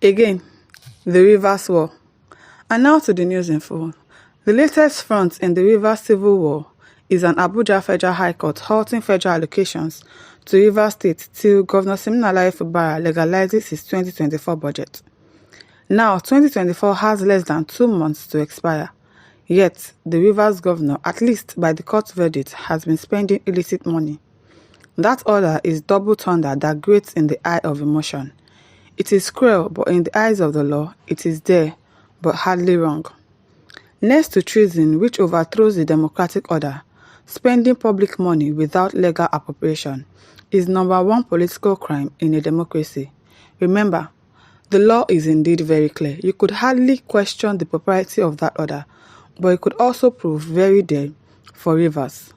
Again, the Rivers War. And now to the news in full. The latest front in the Rivers Civil War is an Abuja Federal High Court halting federal allocations to Rivers State till Governor Siminalayi Fubara legalizes his 2024 budget. Now, 2024 has less than 2 months to expire. Yet, the Rivers governor, at least by the court verdict, has been spending illicit money. That order is double thunder that grates in the eye of emotion. It is cruel, but in the eyes of the law, it is there, but hardly wrong. Next to treason, which overthrows the democratic order, spending public money without legal appropriation is number one political crime in a democracy. Remember, the law is indeed very clear. You could hardly question the propriety of that order, but it could also prove very dead for Rivers.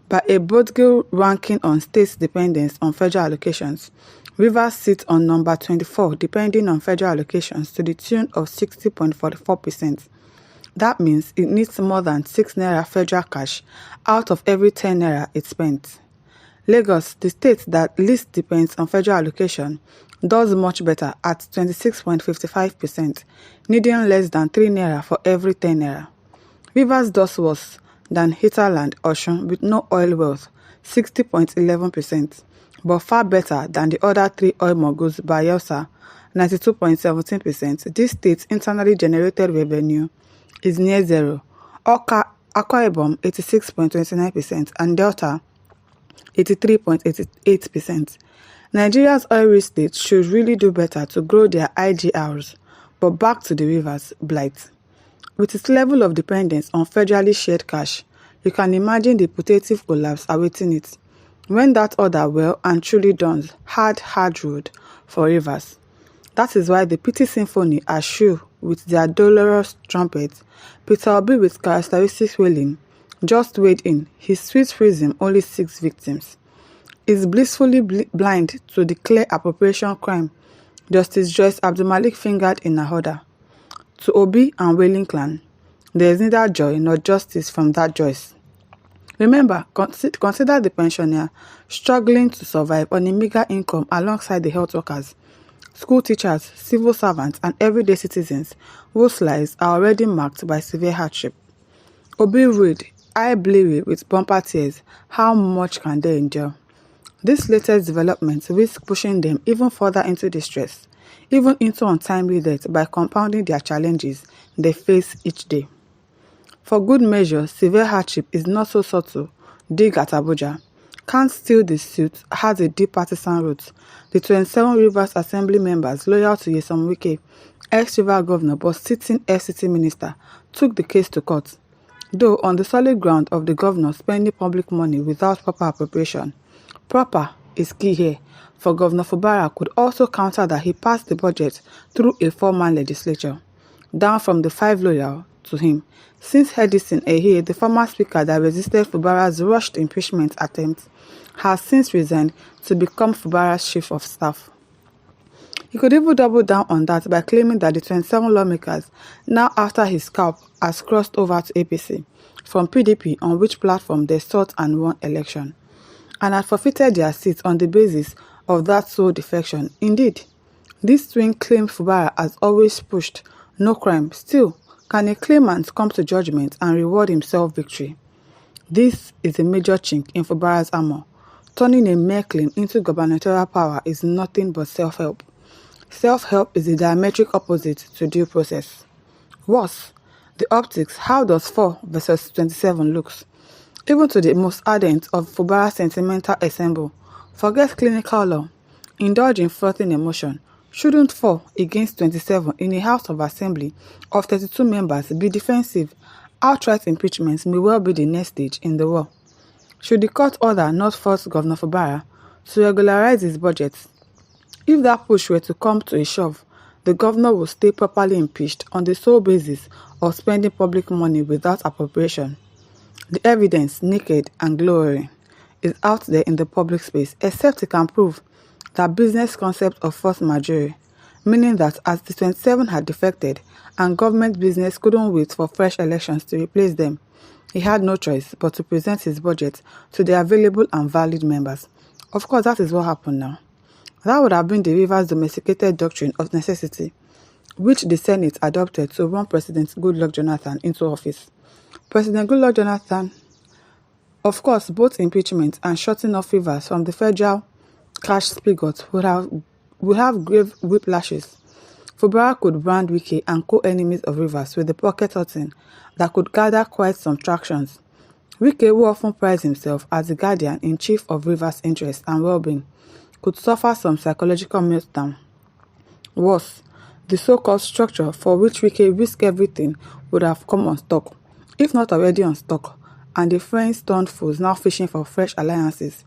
By a Bodgil ranking on states' dependence on federal allocations, Rivers sits on number 24 depending on federal allocations to the tune of 60.44%. That means it needs more than 6 naira federal cash out of every 10 naira it spent. Lagos, the state that least depends on federal allocation, does much better at 26.55%, needing less than 3 naira for every 10 naira. Rivers does worse than Hinterland Osun with no oil wealth, 60.11%, but far better than the other 3 oil moguls Bayelsa, 92.17%. This state's internally generated revenue is near zero. Akwa Ibom, 86.29%, and Delta, 83.88%. Nigeria's oil-rich states should really do better to grow their IGRs, but back to the Rivers blight. With its level of dependence on federally shared cash, you can imagine the putative collapse awaiting it when that order well and truly dawns hard road for Rivers. That is why the Pity Symphony are shrill with their dolorous trumpets. Peter Obi with characteristic wailing just weighed in. His sweet prism only 6 victims. Is blissfully blind to the clear appropriation crime Justice Joyce Abdulmalik fingered in her order. To Obi and Wailing clan, there is neither joy nor justice from that Joyce. Remember, consider the pensioner struggling to survive on a meager income alongside the health workers, school teachers, civil servants, and everyday citizens whose lives are already marked by severe hardship. Obi read, eye bleary with bumper tears, how much can they endure? This latest development risks pushing them even further into distress, even into untimely death by compounding their challenges they face each day. For good measure, severe hardship is not so subtle. Dig at Abuja. Can't steal the suit has a deep partisan root. The 27 Rivers Assembly members loyal to Nyesom Wike, ex-River governor but sitting FCT minister, took the case to court. Though on the solid ground of the governor spending public money without proper appropriation. Proper is key here, for Governor Fubara could also counter that he passed the budget through a 4-man legislature, down from the 5 loyal to him, since Edison Ehe, the former speaker that resisted Fubara's rushed impeachment attempt, has since resigned to become Fubara's chief of staff. He could even double down on that by claiming that the 27 lawmakers, now after his scalp, has crossed over to APC from PDP, on which platform they sought and won election, and had forfeited their seats on the basis of that sole defection. Indeed, this twin claim Fubara has always pushed no crime. Still, can a claimant come to judgment and reward himself victory? This is a major chink in Fubara's armor. Turning a mere claim into gubernatorial power is nothing but self-help. Self-help is the diametric opposite to due process. Worse, the optics, how does 4 versus 27 looks? Even to the most ardent of Fubara's sentimental assemble, forget clinical law, indulge in frothing emotion. Shouldn't 4 against 27 in a House of Assembly of 32 members be defensive? Outright impeachment may well be the next stage in the war. Should the court order not force Governor Fubara to regularize his budget? If that push were to come to a shove, the governor will stay properly impeached on the sole basis of spending public money without appropriation. The evidence, naked and glowing, is out there in the public space, except he can prove that business concept of force majeure, meaning that as the 27 had defected and government business couldn't wait for fresh elections to replace them, he had no choice but to present his budget to the available and valid members. Of course, that is what happened now. That would have been the Rivers domesticated doctrine of necessity, which the Senate adopted to run President Goodluck Jonathan into office. President Goodluck Jonathan, of course, both impeachment and shutting off Rivers from the federal cash spigot would have grave whiplashes. Fubara could brand Wike and co-enemies of Rivers with the pocket hurting that could gather quite some tractions. Wike, who often prides himself as the guardian-in-chief of Rivers' interests and well-being, could suffer some psychological meltdown. Worse, the so-called structure for which Wike risked everything would have come unstuck, if not already unstuck, and the friends turned foes now fishing for fresh alliances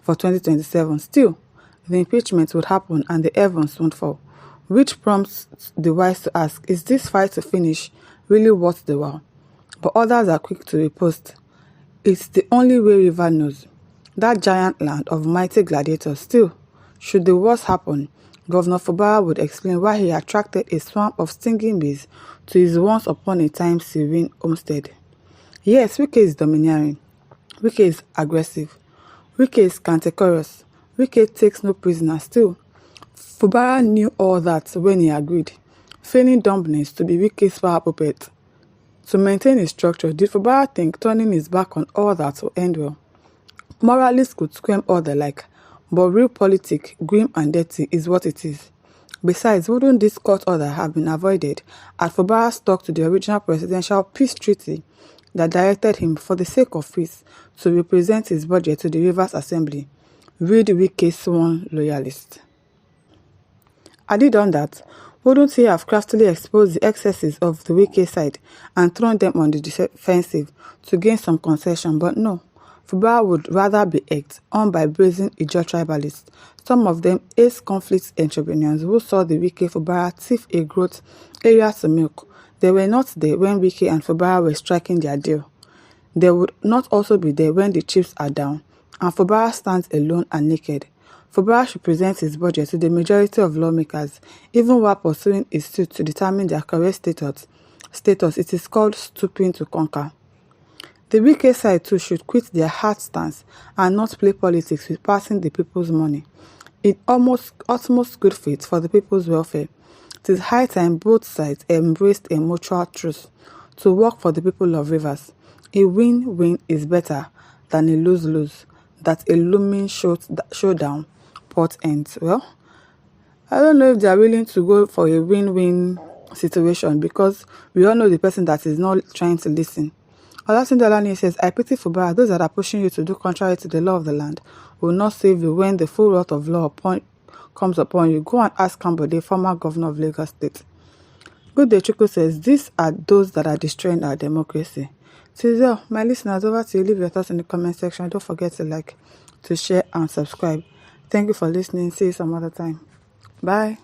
for 2027. Still, the impeachment would happen and the heavens won't fall, which prompts the wise to ask, is this fight to finish really worth the while? But others are quick to riposte. It's the only way River knows. That giant land of mighty gladiators. Still, should the worst happen, Governor Fubara would explain why he attracted a swarm of stinging bees to his once-upon-a-time serene homestead. Yes, Wike is domineering. Wike is aggressive. Wike is cantankerous. Wike takes no prisoners. Still, Fubara knew all that when he agreed, feigning dumbness to be Wike's power puppet. To maintain his structure, did Fubara think turning his back on all that will end well? Moralists could squirm all they like, but real politics, grim and dirty, is what it is. Besides, wouldn't this court order have been avoided had Fubara stuck to the original presidential peace treaty that directed him, for the sake of peace, to represent his budget to the Rivers Assembly? Read Wike's sworn loyalist. Had he done that, wouldn't he have craftily exposed the excesses of the Wike side and thrown them on the defensive to gain some concession? But no, Fubara would rather be egged on by brazen Ijaw tribalists, some of them ace conflict entrepreneurs who saw the Wike Fubara thief a growth area to milk. They were not there when Wike and Fubara were striking their deal. They would not also be there when the chips are down, and Fubara stands alone and naked. Fubara should present his budget to the majority of lawmakers, even while pursuing a suit to determine their correct status. It is called stooping to conquer. The Wike side too should quit their hard stance and not play politics with passing the people's money. In utmost good faith for the people's welfare, it is high time both sides embraced a mutual truce to work for the people of Rivers. A win-win is better than a lose-lose. That a looming showdown pot ends. Well, I don't know if they are willing to go for a win-win situation, because we all know the person that is not trying to listen. Olatunde says, I pity Fubara. Those that are pushing you to do contrary to the law of the land will not save you when the full wrath of law comes upon you. Go and ask Kambode, former governor of Lagos State. Good Day Chuku says, these are those that are destroying our democracy. Tizel, my listeners, over to you. Leave your thoughts in the comment section. Don't forget to like, to share, and subscribe. Thank you for listening. See you some other time. Bye.